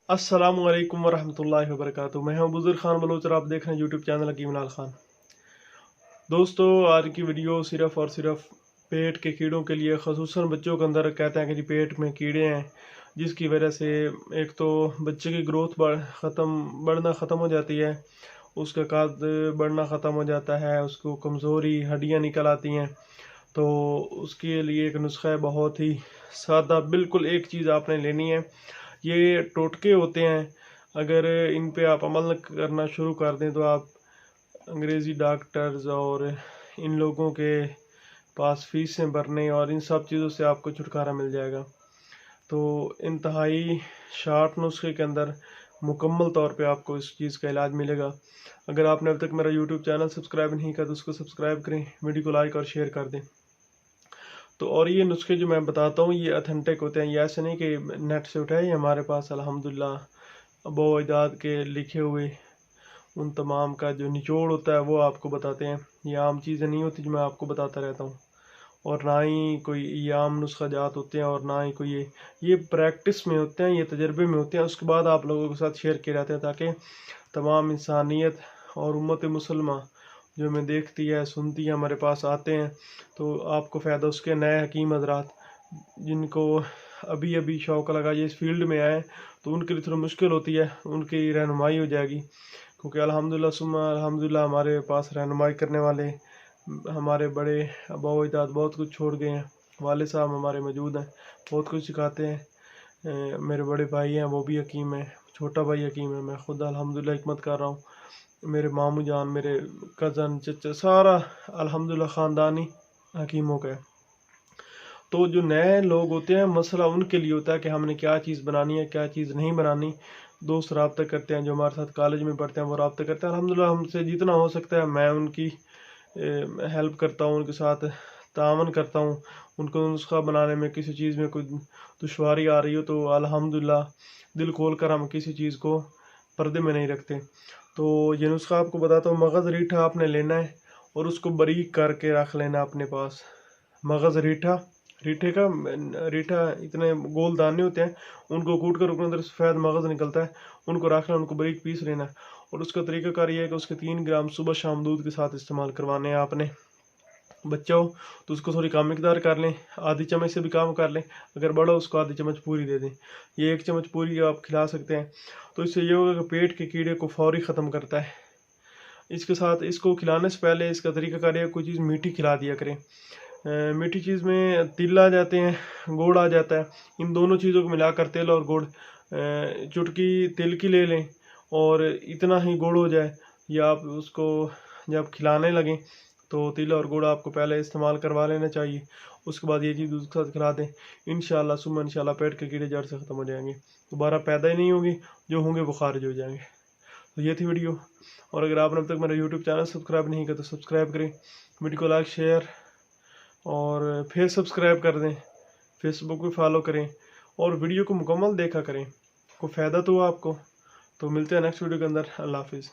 अस्सलाम वालेकुम वरहमतुल्लाहि वबरकातुहू। मैं हूं बुजुर्ग खान बलोच और आप देख रहे हैं यूट्यूब चैनल हकीम लाल खान। दोस्तों, आज की वीडियो सिर्फ़ और सिर्फ पेट के कीड़ों के लिए, ख़ुसूसन बच्चों के अंदर कहते हैं कि जी पेट में कीड़े हैं, जिसकी वजह से एक तो बच्चे की ग्रोथ बढ़ना ख़त्म हो जाती है, उसका कद बढ़ना ख़त्म हो जाता है, उसको कमज़ोरी हड्डियाँ निकल आती हैं। तो उसके लिए एक नुस्खा है, बहुत ही सादा। बिल्कुल एक चीज़ आपने लेनी है, ये टोटके होते हैं। अगर इन पे आप अमल करना शुरू कर दें तो आप अंग्रेज़ी डॉक्टर्स और इन लोगों के पास फीसें भरने और इन सब चीज़ों से आपको छुटकारा मिल जाएगा। तो इंतहाई शार्ट नुस्खे के अंदर मुकम्मल तौर पे आपको इस चीज़ का इलाज मिलेगा। अगर आपने अब तक मेरा यूट्यूब चैनल सब्सक्राइब नहीं किया तो उसको सब्सक्राइब करें, वीडियो को लाइक और शेयर कर दें। तो और ये नुस्खे जो मैं बताता हूँ ये ऑथेंटिक होते हैं, ये ऐसे नहीं कि नेट से उठाए। हमारे पास अल्हम्दुलिल्लाह अबो अजदाद के लिखे हुए उन तमाम का जो निचोड़ होता है वो आपको बताते हैं। ये आम चीज़ें नहीं होती जो मैं आपको बताता रहता हूँ, और ना ही कोई ये आम नुस्खा जात होते हैं, और ना ही कोई ये प्रैक्टिस में होते हैं, ये तजर्बे में होते हैं। उसके बाद आप लोगों के साथ शेयर किए जाते हैं ताकि तमाम इंसानियत और उम्मत मुसलमा जो हमें देखती है, सुनती है, हमारे पास आते हैं, तो आपको फ़ायदा उसके। नए हकीम हज़रात जिनको अभी अभी शौक़ लगा ये इस फील्ड में आए, तो उनके लिए थोड़ा मुश्किल होती है, उनकी रहनुमाई हो जाएगी, क्योंकि अल्हम्दुलिल्लाह सुम्मा अल्हम्दुलिल्लाह हमारे पास रहनुमाई करने वाले हमारे बड़े आबा व अजदाद बहुत कुछ छोड़ गए हैं। वाले साहब हमारे मौजूद हैं, बहुत कुछ सिखाते हैं। मेरे बड़े भाई हैं, वो भी हकीम हैं, छोटा भाई हकीम है, मैं खुद अल्हम्दुलिल्लाह हिकमत कर रहा हूँ। मेरे मामू जान, मेरे कज़न, चचा, सारा अल्हम्दुलिल्लाह ख़ानदानी हकीमों का है। तो जो नए लोग होते हैं, मसला उनके लिए होता है कि हमने क्या चीज़ बनानी है, क्या चीज़ नहीं बनानी। दोस्त रब्ता करते हैं, जो हमारे साथ कॉलेज में पढ़ते हैं वो रब्ता करते हैं। अल्हम्दुलिल्लाह हमसे जितना हो सकता है मैं उनकी हेल्प करता हूँ, उनके साथ तावन करता हूँ। उनको नुस्खा बनाने में किसी चीज़ में कोई दुश्वारी आ रही हो तो अल्हम्दुलिल्लाह दिल खोल कर हम किसी चीज़ को पर्दे में नहीं रखते। तो ये नुस्खा आपको बताता हूँ। मगज़ रीठा आपने लेना है और उसको बारीक करके रख लेना अपने पास। मगज़ रीठा इतने गोल दाने होते हैं, उनको कूट कर अंदर सफ़ेद मगज़ निकलता है, उनको रख लेना, उनको बारीक पीस लेना है। और उसका तरीक़ाकार ये है कि उसके 3 ग्राम सुबह शाम दूध के साथ इस्तेमाल करवाने हैं आपने। बच्चा हो तो उसको थोड़ी कम मिकदार कर लें, आधी चम्मच से भी कम कर लें। अगर बड़ा हो उसको आधी चम्मच पूरी दे दें। ये 1 चम्मच पूरी आप खिला सकते हैं। तो इससे ये होगा कि पेट के कीड़े को फौरी ख़त्म करता है। इसके साथ इसको खिलाने से पहले इसका तरीक़ाकार ये, कोई चीज़ मीठी खिला दिया करें। मीठी चीज़ में तिल आ जाते हैं, गुड़ आ जाता है। इन दोनों चीज़ों को मिलाकर तिल और गुड़, चुटकी तिल की ले लें और इतना ही गुड़ हो जाए, या आप उसको जब खिलाने लगें तो तिल और गुड़ आपको पहले इस्तेमाल करवा लेना चाहिए। उसके बाद ये चीज़ उसके साथ खिला दें। इंशाअल्लाह सुम्मा इंशाअल्लाह पेट के कीड़े जड़ से ख़त्म हो जाएंगे, दोबारा पैदा ही नहीं होंगे, जो होंगे वो खारिज हो जाएंगे। तो ये थी वीडियो। और अगर आपने अब तक मेरा यूट्यूब चैनल सब्सक्राइब नहीं किया तो सब्सक्राइब करें, वीडियो को लाइक शेयर और फिर सब्सक्राइब कर दें। फेसबुक पे फॉलो करें और वीडियो को मुकम्मल देखा करें, कोई फ़ायदा तो हो आपको। तो मिलते हैं नेक्स्ट वीडियो के अंदर। अल्लाह हाफिज़।